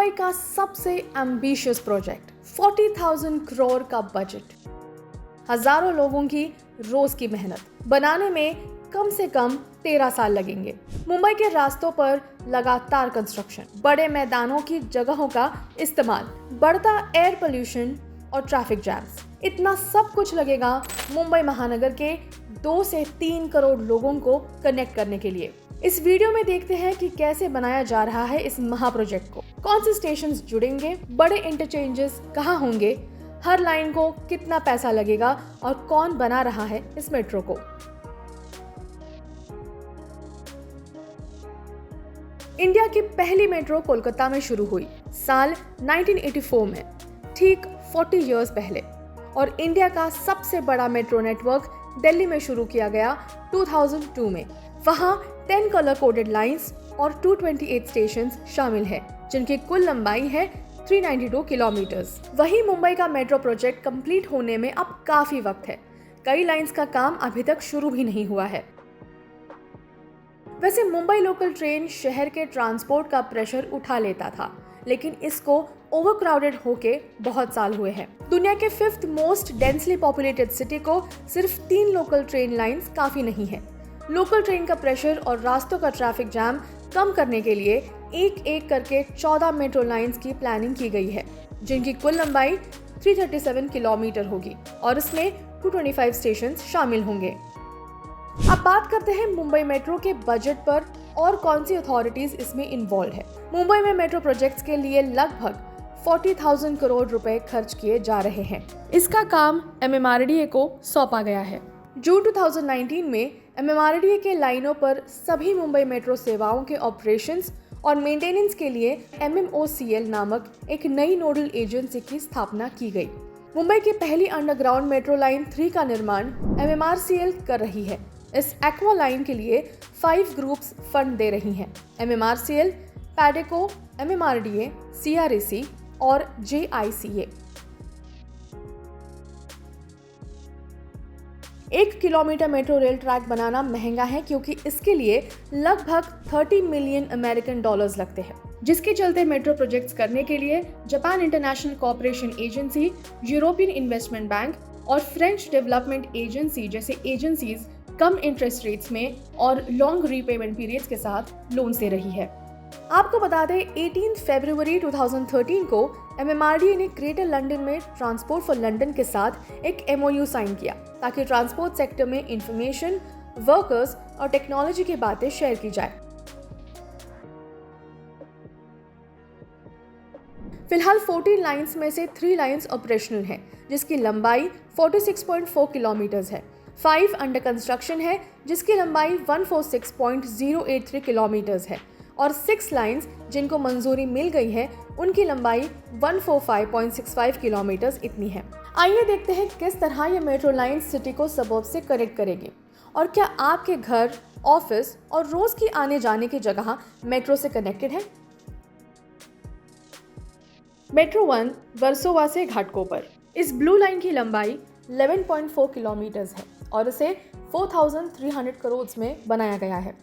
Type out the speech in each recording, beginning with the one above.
मुंबई का सबसे ambitious project, 40,000 crore का बजट, हजारों लोगों की रोज की मेहनत बनाने में कम से कम 13 साल लगेंगे। मुंबई के रास्तों पर लगातार कंस्ट्रक्शन, बड़े मैदानों की जगहों का इस्तेमाल, बढ़ता एयर पोल्यूशन और ट्रैफिक जैम्स, इतना सब कुछ लगेगा मुंबई महानगर के 2 से 3 करोड़ लोगों को कनेक्ट करने के लिए। इस वीडियो में देखते हैं कि कैसे बनाया जा रहा है इस महाप्रोजेक्ट को, कौन से स्टेशंस जुड़ेंगे, बड़े इंटरचेंजेस कहाँ होंगे, हर लाइन को कितना पैसा लगेगा और कौन बना रहा है इस मेट्रो को। इंडिया की पहली मेट्रो कोलकाता में शुरू हुई साल 1984 में, ठीक 40 इयर्स पहले, और इंडिया का सबसे बड़ा मेट्रो नेटवर्क दिल्ली में शुरू किया गया 2002 में। वहां 10 कलर कोडेड लाइंस और 228 स्टेशंस शामिल हैं, जिनकी कुल लंबाई है 392 किलोमीटर्स। वहीं मुंबई का मेट्रो प्रोजेक्ट कंप्लीट होने में अब काफी वक्त है। कई लाइंस का काम अभी तक शुरू भी नहीं हुआ है। वैसे मुंबई लोकल ट्रेन शहर के ट्रांसपोर्ट का प्रेशर उठा लेता था, लेकिन इसको ओवरक्राउडेड होके बहुत साल हुए हैं। दुनिया के 5th most densely populated city को सिर्फ 3 लोकल ट्रेन लाइंस काफी नहीं है। लोकल ट्रेन का प्रेशर और रास्तों का ट्रैफिक जैम कम करने के लिए एक एक करके 14 मेट्रो लाइंस की प्लानिंग की गई है, जिनकी कुल लंबाई 337 किलोमीटर होगी और इसमें 225 स्टेशन शामिल होंगे। अब बात करते हैं मुंबई मेट्रो के बजट पर और कौन सी अथॉरिटीज इसमें इन्वॉल्व है। मुंबई में मेट्रो प्रोजेक्ट्स के लिए लगभग 40,000 करोड़ रुपए खर्च किए जा रहे हैं। इसका काम MMRDA को सौंपा गया है। जून 2019 में MMRDA के लाइनों पर सभी मुंबई मेट्रो सेवाओं के ऑपरेशंस और मेंटेनेंस के लिए MMOCL नामक एक नई नोडल एजेंसी की स्थापना की गई। मुंबई की पहली अंडरग्राउंड मेट्रो लाइन 3 का निर्माण MMRCL कर रही है। इस एक्वा लाइन के लिए 5 ग्रुप्स फंड दे रही हैं: MMRCL, पैडेको, MMRDA, CREC और JICA। 1 kilometre metro rail track बनाना महंगा है, क्योंकि इसके लिए लगभग 30 मिलियन अमेरिकन डॉलर्स लगते हैं, जिसके चलते मेट्रो प्रोजेक्ट्स करने के लिए Japan international cooperation agency, European investment bank और फ्रेंच डेवलपमेंट एजेंसी जैसे एजेंसीज कम इंटरेस्ट रेट्स में और लॉन्ग रीपेमेंट पीरियड्स के साथ लोन दे रही है। आपको बता दें, 18 फरवरी 2013 को MMRDA ने ग्रेटर लंदन में ट्रांसपोर्ट फॉर लंदन के साथ एक MOU साइन किया, ताकि ट्रांसपोर्ट सेक्टर में इंफॉर्मेशन, वर्कर्स और टेक्नोलॉजी की बातें शेयर की जाए। फिलहाल 14 लाइंस में से 3 लाइंस ऑपरेशनल हैं, जिसकी लंबाई 46.4 किलोमीटर्स है। 5 अंडर कंस्ट्रक्शन है, जिसकी लंबाई 146.083 किलोमीटर्स है, और 6 लाइंस जिनको मंजूरी मिल गई है, उनकी लंबाई 145.65 किलोमीटर्स इतनी है। आइए देखते हैं किस तरह ये मेट्रो लाइन सिटी को सबर्ब से कनेक्ट करेगी, और क्या आपके घर, ऑफिस और रोज की आने जाने की जगह मेट्रो से कनेक्टेड है। मेट्रो 1 वर्सोवा से घाटकोपर। इस ब्लू लाइन की लंबाई 11.4 किलोमीटर्स है और इसे 4,300 करोड़ में बनाया गया है।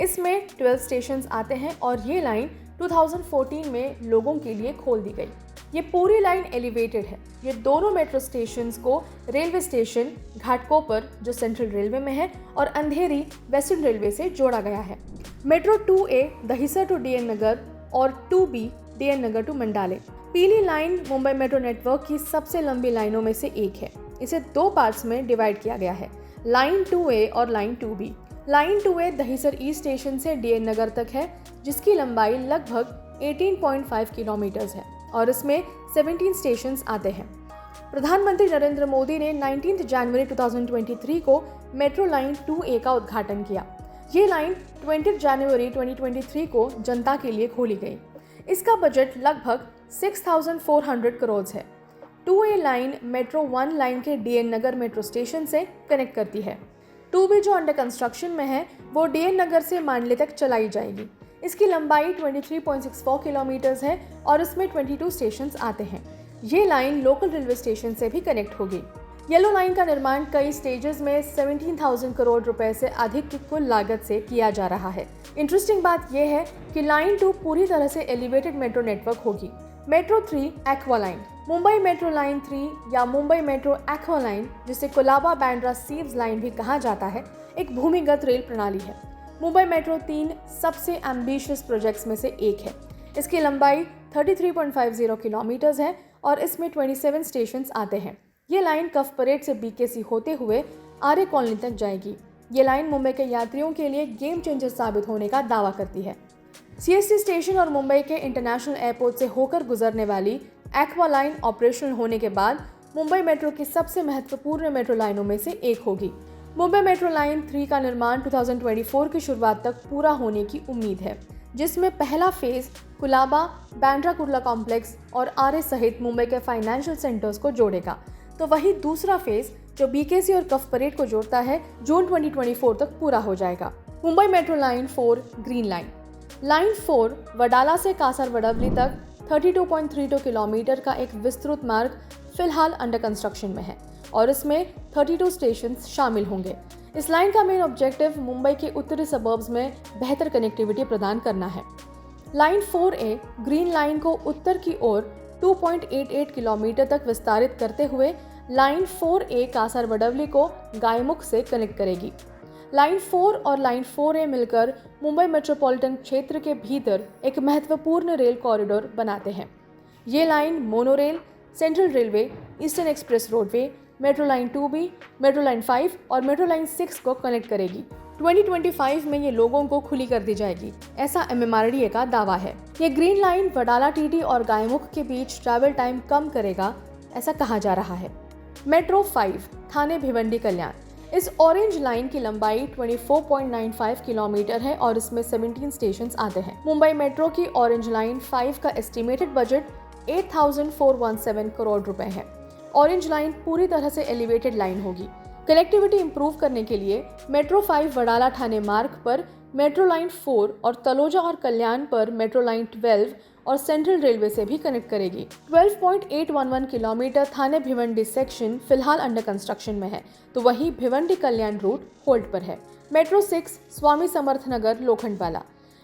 इसमें 12 स्टेशंस आते हैं और ये लाइन 2014 में लोगों के लिए खोल दी गई। ये पूरी लाइन एलिवेटेड है। ये दोनों मेट्रो स्टेशंस को रेलवे स्टेशन घाटकोपर, जो सेंट्रल रेलवे में है, और अंधेरी वेस्टर्न रेलवे से जोड़ा गया है। Metro 2A Dahisar to DN Nagar और 2B DN Nagar to Mandale. पीली लाइन मुंबई मेट्रो नेटवर्क की सबसे लंबी लाइनों में से एक है। इसे 2 पार्ट्स में डिवाइड किया गया है, लाइन 2A और line 2B। Line 2A Dahisar east station से DN नगर तक है, जिसकी लंबाई लगभग 18.5 किलोमीटर्स है और इसमें 17 स्टेशंस आते हैं। प्रधानमंत्री नरेंद्र मोदी ने 19 जनवरी 2023 को मेट्रो लाइन 2A का उद्घाटन किया। ये लाइन 20 जनवरी 2023 को जनता के लिए खोली गई। इसका बजट लगभग 6,400 करोड़ है। 2A लाइन मेट्रो 1 लाइन के DN नगर मेट्रो स्टेशन से कनेक्ट करती है। 2B जो अंडर कंस्ट्रक्शन में है, वो DN नगर से मांडले तक चलाई जाएगी। इसकी लंबाई 23.64 किलोमीटर्स है और इसमें 22 स्टेशंस आते हैं। ये लाइन लोकल रेलवे स्टेशन से भी कनेक्ट होगी। येलो लाइन का निर्माण कई स्टेजेस में 17,000 करोड़ रुपए से अधिक की कुल लागत से किया जा रहा है। इंटरेस्टिंग बात यह है कि लाइन 2 पूरी तरह से एलिवेटेड मेट्रो नेटवर्क होगी। Metro 3 aqua line, Mumbai metro line 3 या मुंबई मेट्रो एक्वा लाइन, जिसे कोलाबा बांद्रा सीव्स लाइन भी कहा जाता है, एक भूमिगत रेल प्रणाली है। मुंबई मेट्रो 3 सबसे एम्बिशियस प्रोजेक्ट्स में से एक है। इसकी लंबाई 33.50 किलोमीटर है और इसमें 27 स्टेशन आते हैं। ये लाइन कफ परेड से बीकेसी होते हुए आर्य कॉलोनी तक जाएगी। ये लाइन मुंबई के यात्रियों के लिए गेम चेंजर साबित होने का दावा करती है। सीएसटी स्टेशन और मुंबई के इंटरनेशनल एयरपोर्ट से होकर गुजरने वाली एक्वा लाइन ऑपरेशनल होने के बाद मुंबई मेट्रो की सबसे महत्वपूर्ण मेट्रो लाइनों में से एक होगी। मुंबई मेट्रो लाइन 3 का निर्माण 2024 की शुरुआत तक पूरा होने की उम्मीद है, जिसमें पहला फेज कुलाबा, बांद्रा कुर्ला कॉम्प्लेक्स और आर्य सहित मुंबई के फाइनेंशियल सेंटर्स को जोड़ेगा, तो वही दूसरा फेज जो बीकेसी और कफ परेड को जोड़ता है जून 2024 तक पूरा हो जाएगा। Mumbai metro line 4 green line, line 4 Wadala से कासारवडवली तक 32.32 किलोमीटर का एक विस्तृत मार्ग फिलहाल अंडर कंस्ट्रक्शन में है और इसमें 32 स्टेशन शामिल होंगे। इस लाइन का मेन ऑब्जेक्टिव मुंबई के उत्तरी सबर्ब्स में बेहतर कनेक्टिविटी प्रदान करना है। लाइन 4A ग्रीन लाइन को उत्तर की ओर 2.88 किलोमीटर तक विस्तारित करते हुए लाइन 4A कासारवडवली को गायमुख से कनेक्ट करेगी। लाइन 4 और लाइन 4A मिलकर मुंबई मेट्रोपॉलिटन क्षेत्र के भीतर एक महत्वपूर्ण रेल कॉरिडोर बनाते हैं। ये line monorail, central railway, eastern express roadway, metro line 2B, metro line 5 और मेट्रो लाइन 6 को कनेक्ट करेगी। 2025 में ये लोगों को खुली कर दी जाएगी, ऐसा MMRDA का दावा है। ये ग्रीन लाइन वडाला टीटी और गायमुख के बीच ट्रैवल टाइम कम करेगा, ऐसा कहा जा रहा है। मेट्रो 5 थाने भिवंडी कल्याण, इस ऑरेंज लाइन की लंबाई 24.95 किलोमीटर है और इसमें 17 स्टेशन आते हैं। मुंबई मेट्रो की ऑरेंज लाइन 5 का एस्टिमेटेड बजट 8,417 करोड़ रुपए है। ऑरेंज लाइन पूरी तरह से एलिवेटेड लाइन होगी। कनेक्टिविटी इंप्रूव करने के लिए मेट्रो 5 वडाला ठाणे मार्ग पर मेट्रो लाइन 4 और तलोजा और कल्याण पर मेट्रो लाइन 12 और सेंट्रल रेलवे से भी कनेक्ट करेगी। 12.811 किलोमीटर थाने भिवंडी सेक्शन फिलहाल अंडर कंस्ट्रक्शन में है, तो वहीं भिवंडी कल्याण रूट होल्ड पर है। मेट्रो 6 स्वामी समर्थ नगर लोखंडवाला,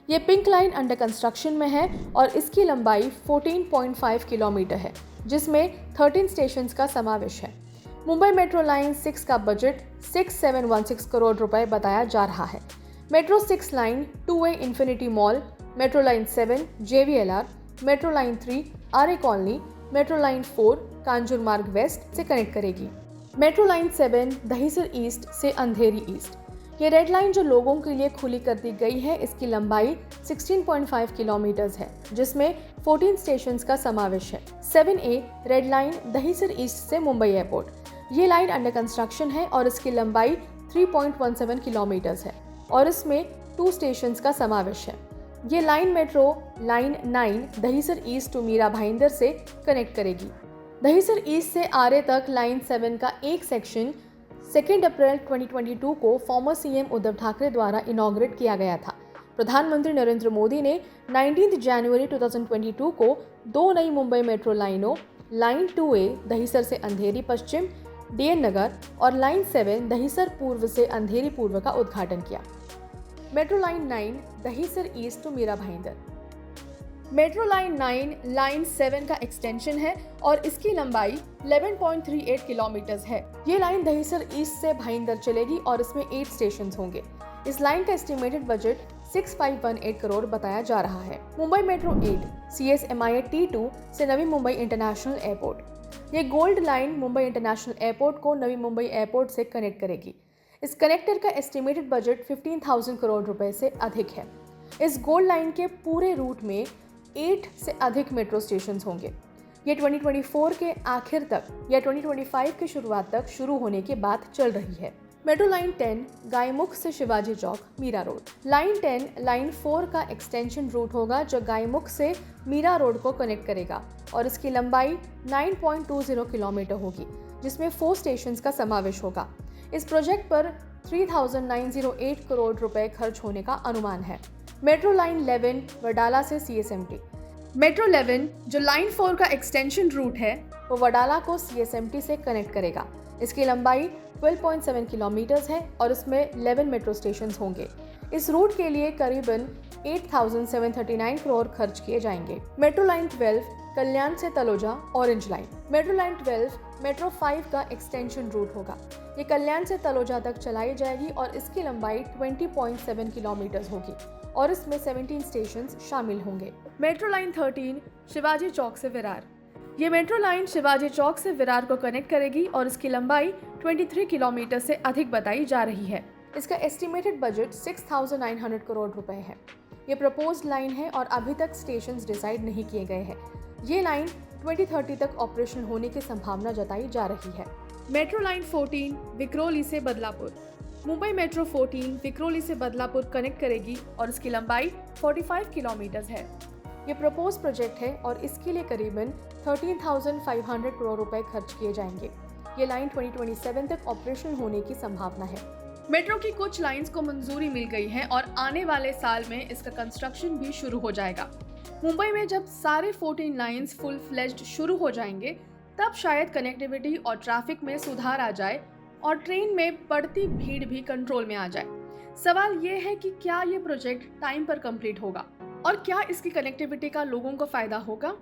ये पिंक लाइन अंडर कंस्ट्रक्शन में है और इसकी लंबाई 14.5 किलोमीटर है, जिसमें 13 स्टेशन का समावेश है। मुंबई मेट्रो लाइन 6 का बजट 6716 करोड़ रुपए बताया जा रहा है। Metro 6 line 2A infinity mall, metro line 7 JVLR, metro line 3 आर्य कॉलोनी, मेट्रो लाइन 4 कांजूर मार्ग वेस्ट से कनेक्ट करेगी। मेट्रो लाइन 7 दहीसर ईस्ट से अंधेरी ईस्ट, ये रेड लाइन जो लोगों के लिए खुली कर दी गई है, इसकी लंबाई 16.5 किलोमीटर है, जिसमें 14 स्टेशन का समावेश है। 7A red line Dahisar east से मुंबई एयरपोर्ट, ये लाइन अंडर कंस्ट्रक्शन है और इसकी लंबाई 3.17 किलोमीटर है और इसमें 2 स्टेशन का समावेश है। ये line metro line 9 Dahisar east to Mira Bhayandar से कनेक्ट करेगी। दहीसर ईस्ट से आर्य तक लाइन 7 का एक सेक्शन 2 अप्रैल 2022 को फॉर्मर CM उद्धव ठाकरे द्वारा इनॉग्रेट किया गया था। प्रधानमंत्री नरेंद्र मोदी ने 19 जनवरी 2022 को 2 नई मुंबई मेट्रो लाइनों लाइन 2A दहीसर से अंधेरी पश्चिम DN नगर और लाइन 7 दहीसर पूर्व से अंधेरी पूर्व का उद्घाटन किया। Metro line 9 Dahisar east to Mira Bhayandar, metro line 9 line 7 का एक्सटेंशन है और इसकी लंबाई 11.38 किलोमीटर है। ये लाइन दहीसर ईस्ट से भाईंदर चलेगी और इसमें 8 स्टेशन होंगे। इस लाइन का एस्टिमेटेड बजट 6518 करोड़ बताया जा रहा है। मुंबई मेट्रो 8 CSMIA T2 से नवी मुंबई इंटरनेशनल एयरपोर्ट, ये gold line Mumbai international airport को नवी मुंबई एयरपोर्ट से कनेक्ट करेगी। इस कनेक्टर का एस्टिमेटेड बजट 15,000 करोड़ रुपए से अधिक है। इस गोल्ड लाइन के पूरे रूट में 8 से अधिक मेट्रो स्टेशन होंगे। ये 2024 के आखिर तक या 2025 की शुरुआत तक शुरू होने की बात चल रही है। मेट्रो लाइन 10 गायमुख से शिवाजी चौक मीरा रोड, लाइन 10 लाइन 4 का एक्सटेंशन रूट होगा जो गायमुख से मीरा रोड को कनेक्ट करेगा और इसकी लंबाई 9.20 किलोमीटर होगी, जिसमें 4 स्टेशन का समावेश होगा। इस प्रोजेक्ट पर 3,908 करोड़ रुपए खर्च होने का अनुमान है। मेट्रो लाइन 11 वडाला से CSMT, मेट्रो 11 जो लाइन 4 का एक्सटेंशन रूट है वो वडाला को CSMT से कनेक्ट करेगा। इसकी लंबाई 12.7 किलोमीटर्स है और इसमें 11 मेट्रो स्टेशन होंगे। इस रूट के लिए करीबन 8,739 करोड़ खर्च किए जाएंगे। मेट्रो लाइन 12 कल्याण से Taloja orange line. Metro line 12 metro 5 का एक्सटेंशन रूट होगा। ये कल्याण से तलोजा तक चलाई जाएगी और इसकी लंबाई 20.7 किलोमीटर होगी और इसमें 17 स्टेशन शामिल होंगे। मेट्रो लाइन 13 शिवाजी चौक से विरार। ये मेट्रो लाइन शिवाजी चौक से विरार को कनेक्ट करेगी और इसकी लंबाई 23 किलोमीटर से अधिक बताई जा रही है। इसका एस्टिमेटेड बजट 6,900 करोड़ रुपए है। ये प्रपोज्ड लाइन है और अभी तक स्टेशंस डिसाइड नहीं किए गए हैं। ये लाइन 2030 तक ऑपरेशन होने की संभावना जताई जा रही है। मेट्रो लाइन 14 विक्रोली से बदलापुर। मुंबई मेट्रो 14 विक्रोली से बदलापुर कनेक्ट करेगी और इसकी लंबाई 45 किलोमीटर है। ये प्रपोज प्रोजेक्ट है और इसके लिए करीबन 13,500 करोड़ रुपए खर्च किए जाएंगे। ये लाइन 2027 तक ऑपरेशन होने की संभावना है। मेट्रो की कुछ लाइंस को मंजूरी मिल गई है और आने वाले साल में इसका कंस्ट्रक्शन भी शुरू हो जाएगा। मुंबई में जब सारे 14 लाइंस फुल फ्लेज्ड शुरू हो जाएंगे तब शायद कनेक्टिविटी और ट्रैफिक में सुधार आ जाए और ट्रेन में बढ़ती भीड़ भी कंट्रोल में आ जाए। सवाल ये है कि क्या ये प्रोजेक्ट टाइम पर कंप्लीट होगा और क्या इसकी कनेक्टिविटी का लोगों को फायदा होगा।